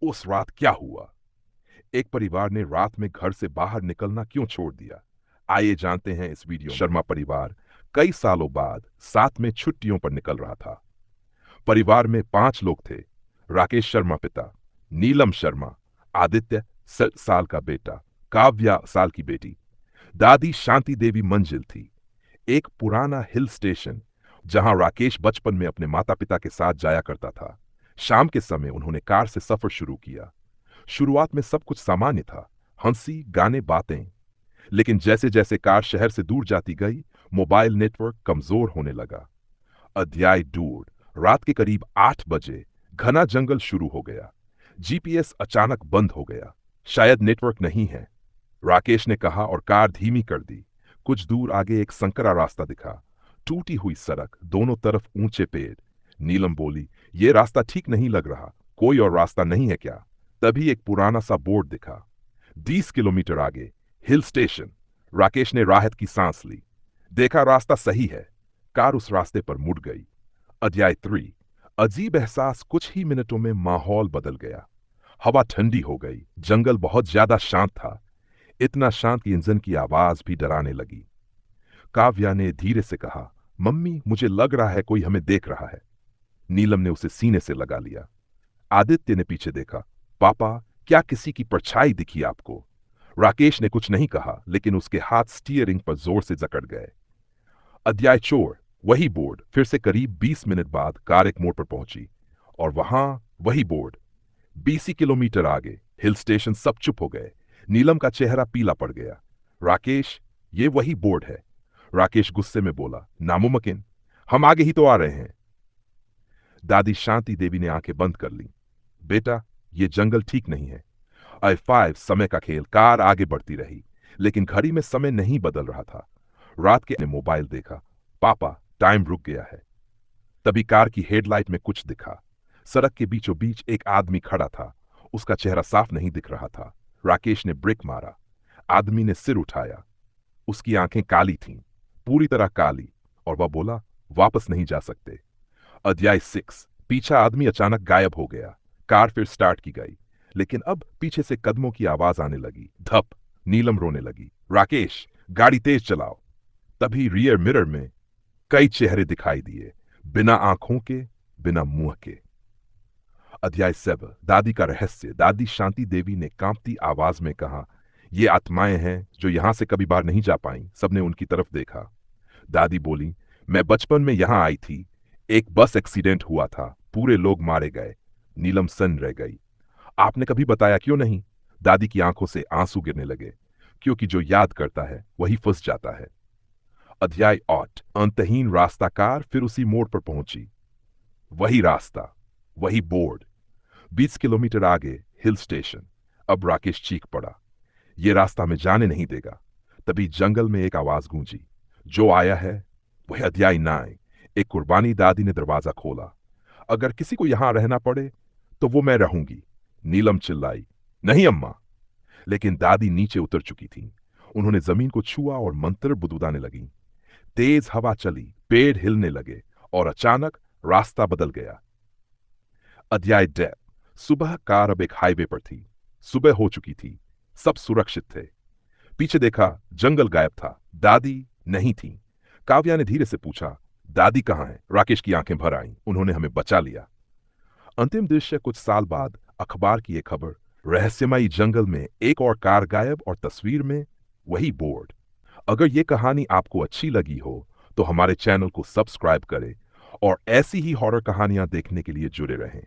उस रात क्या हुआ? एक परिवार ने रात में घर से बाहर निकलना क्यों छोड़ दिया? आइए जानते हैं इस वीडियो में। शर्मा परिवार कई सालों बाद साथ में छुट्टियों पर निकल रहा था। परिवार में 5 लोग थे। राकेश शर्मा पिता, नीलम शर्मा, आदित्य 7 साल का बेटा, काव्या साल की बेटी। दादी शांति देवी मंजिल थी। एक पुराना हिल स्टेशन जहां राकेश बचपन में अपने माता पिता के साथ जाया करता था। शाम के समय उन्होंने कार से सफर शुरू किया। शुरुआत में सब कुछ सामान्य था, हंसी, गाने, बातें। लेकिन जैसे जैसे कार शहर से दूर जाती गई, मोबाइल नेटवर्क कमजोर होने लगा। अध्याय दूर। रात के करीब 8 बजे घना जंगल शुरू हो गया। जीपीएस अचानक बंद हो गया। शायद नेटवर्क नहीं है, राकेश ने कहा और कार धीमी कर दी। कुछ दूर आगे एक संकरा रास्ता दिखा। टूटी हुई सड़क, दोनों तरफ ऊंचे पेड़। नीलम बोली, ये रास्ता ठीक नहीं लग रहा, कोई और रास्ता नहीं है क्या? तभी एक पुराना सा बोर्ड दिखा। 20 किलोमीटर आगे हिल स्टेशन। राकेश ने राहत की सांस ली। देखा रास्ता सही है। कार उस रास्ते पर मुड़ गई। अध्याय 3। अजीब एहसास। कुछ ही मिनटों में माहौल बदल गया। हवा ठंडी हो गई। जंगल बहुत ज्यादा शांत था, इतना शांत कि इंजन की आवाज भी डराने लगी। काव्या ने धीरे से कहा, मम्मी मुझे लग रहा है कोई हमें देख रहा है। नीलम ने उसे सीने से लगा लिया। आदित्य ने पीछे देखा, पापा क्या किसी की परछाई दिखी आपको? राकेश ने कुछ नहीं कहा, लेकिन उसके हाथ स्टीयरिंग पर जोर से जकड़ गए। अध्याय 4। वही बोर्ड। फिर से करीब 20 मिनट बाद कार एक मोड़ पर पहुंची और वहां वही बोर्ड। 20 किलोमीटर आगे हिल स्टेशन। सब चुप हो गए। नीलम का चेहरा पीला पड़ गया। राकेश, ये वही बोर्ड है। राकेश गुस्से में बोला, नामुमकिन, हम आगे ही तो आ रहे हैं। दादी शांति देवी ने आंखें बंद कर ली। बेटा, ये जंगल ठीक नहीं है। I5 समय का खेल। कार आगे बढ़ती रही, लेकिन घड़ी में समय नहीं बदल रहा था। रात के ने मोबाइल देखा। पापा, टाइम रुक गया है। तभी कार की हेडलाइट में कुछ दिखा। सड़क के बीचों बीच एक आदमी खड़ा था। उसका चेहरा साफ नहीं दिख रहा था। राकेश ने ब्रेक मारा। आदमी ने सिर उठाया। उसकी आंखें काली थीं, पूरी तरह काली, और वह बोला, वापस नहीं जा सकते। अध्याय 6। पीछा आदमी अचानक गायब हो गया। कार फिर स्टार्ट की गई, लेकिन अब पीछे से कदमों की आवाज आने लगी। धप। नीलम रोने लगी। राकेश, गाड़ी तेज चलाओ। तभी रियर मिरर में कई चेहरे दिखाई दिए, बिना आंखों के, बिना मुंह के। अध्याय 7। दादी का रहस्य। दादी शांति देवी ने कांपती आवाज में कहा, ये आत्माएं हैं जो यहां से कभी बाहर नहीं जा पाई। सबने उनकी तरफ देखा। दादी बोली, मैं बचपन में यहां आई थी, एक बस एक्सीडेंट हुआ था, पूरे लोग मारे गए। नीलम सन्न रह गई। आपने कभी बताया क्यों नहीं? दादी की आंखों से आंसू गिरने लगे। क्योंकि जो याद करता है वही फंस जाता है। अध्याय 8। अंतहीन रास्ता। कार फिर उसी मोड़ पर पहुंची। वही रास्ता, वही बोर्ड। 20 किलोमीटर आगे हिल स्टेशन। अब राकेश चीख पड़ा, ये रास्ता में जाने नहीं देगा। तभी जंगल में एक आवाज गूंजी, जो आया है वह अध्याय 9। एक कुर्बानी। दादी ने दरवाजा खोला। अगर किसी को यहां रहना पड़े तो वो मैं रहूंगी। नीलम चिल्लाई, नहीं अम्मा। लेकिन दादी नीचे उतर चुकी थी। उन्होंने जमीन को छुआ और मंत्र बुदबुदाने लगी। तेज हवा चली, पेड़ हिलने लगे और अचानक रास्ता बदल गया। अध्याय 10। सुबह। कार अब एक हाईवे पर थी। सुबह हो चुकी थी, सब सुरक्षित थे। पीछे देखा, जंगल गायब था। दादी नहीं थी। काव्या ने धीरे से पूछा, दादी कहाँ है? राकेश की आंखें भर आईं। उन्होंने हमें बचा लिया। अंतिम दृश्य। कुछ साल बाद अखबार की एक खबर, रहस्यमयी जंगल में एक और कार गायब और तस्वीर में वही बोर्ड। अगर ये कहानी आपको अच्छी लगी हो तो हमारे चैनल को सब्सक्राइब करें और ऐसी ही हॉरर कहानियां देखने के लिए जुड़े रहें।